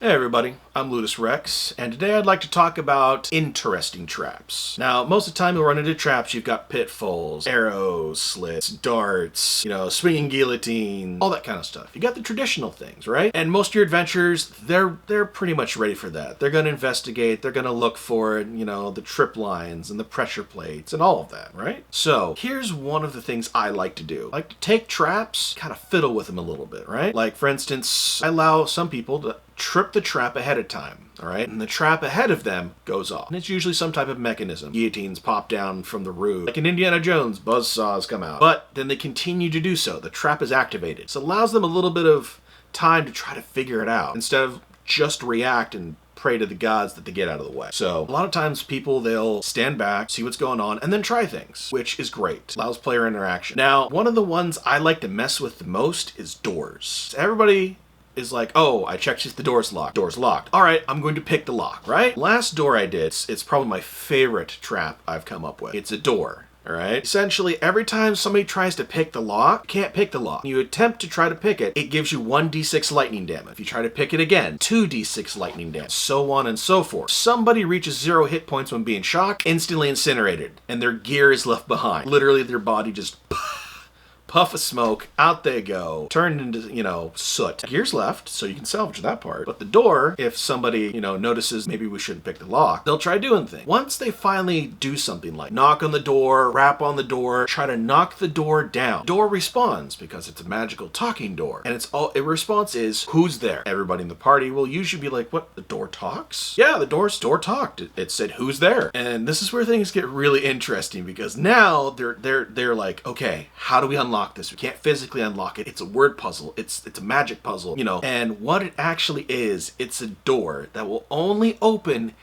Hey everybody, I'm Ludus Rex, and today I'd like to talk about interesting traps. Now, most of the time you'll run into traps, you've got pitfalls, arrows, slits, darts, swinging guillotine, all that kind of stuff. You got the traditional things, right? And most of your adventures, they're pretty much ready for that. They're going to investigate, they're going to look for, the trip lines and the pressure plates and all of that, right? So, here's one of the things I like to do. I like to take traps, kind of fiddle with them a little bit, right? Like, for instance, I allow some people to trip the trap ahead of time, all right? And the trap ahead of them goes off. And it's usually some type of mechanism. Guillotines pop down from the roof. Like in Indiana Jones, buzzsaws come out. But then they continue to do so. The trap is activated. So it allows them a little bit of time to try to figure it out instead of just react and pray to the gods that they get out of the way. So a lot of times people, they'll stand back, see what's going on, and then try things, which is great. Allows player interaction. Now, one of the ones I like to mess with the most is doors. Everybody is like, oh, I checked if the door's locked. Door's locked. All right, I'm going to pick the lock, right? Last door I did, it's probably my favorite trap I've come up with. It's a door. All right. Essentially, every time somebody tries to pick the lock, can't pick the lock. You attempt to try to pick it, it gives you 1d6 lightning damage. If you try to pick it again, 2d6 lightning damage. So on and so forth. Somebody reaches 0 hit points when being shocked, instantly incinerated, and their gear is left behind. Literally, their body just puff of smoke, out they go, turned into, soot. Gear's left, so you can salvage that part. But the door, if somebody, notices maybe we shouldn't pick the lock, they'll try doing things. Once they finally do something like knock on the door, rap on the door, try to knock the door down, door responds because it's a magical talking door. And the response is, who's there? Everybody in the party will usually be like, what, the door talks? Yeah, the door talked. It said, who's there? And this is where things get really interesting because now they're like, okay, how do we unlock this? We can't physically unlock it. It's a word puzzle. It's a magic puzzle, And what it actually is, it's a door that will only open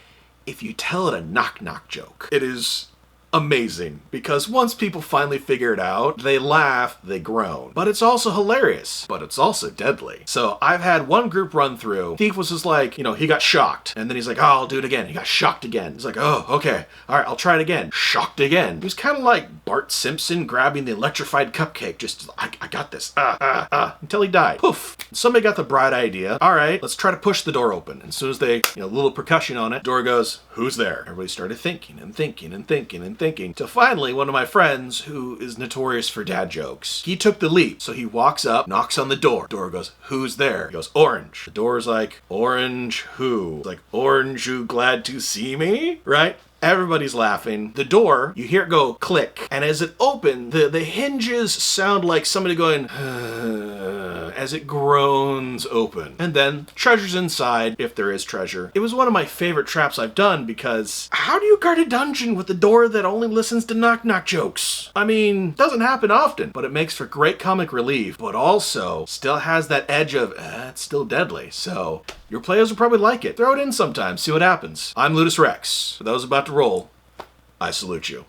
if you tell it a knock-knock joke. It is amazing because once people finally figure it out, they laugh, they groan. But it's also hilarious, but it's also deadly. So I've had one group run through. Thief was just like, he got shocked. And then he's like, oh, I'll do it again. He got shocked again. He's like, oh, okay. All right, I'll try it again. Shocked again. He was kind of like Bart Simpson grabbing the electrified cupcake. Just, I got this. Until he died. Poof. Somebody got the bright idea. All right, let's try to push the door open. And as soon as they, a little percussion on it, door goes, who's there? Everybody started thinking and thinking and thinking and thinking. Till finally, one of my friends, who is notorious for dad jokes, he took the leap. So he walks up, knocks on the door. Door goes, who's there? He goes, Orange. The door's like, Orange who? It's like, Orange who glad to see me? Right? Everybody's laughing. The door, you hear it go click. And as it opens, the hinges sound like somebody going, as it groans open. And then treasure's inside, if there is treasure. It was one of my favorite traps I've done because how do you guard a dungeon with a door that only listens to knock-knock jokes? I mean, doesn't happen often, but it makes for great comic relief, but also still has that edge of, it's still deadly. So your players will probably like it. Throw it in sometimes, see what happens. I'm Ludus Rex. For those about to roll, I salute you.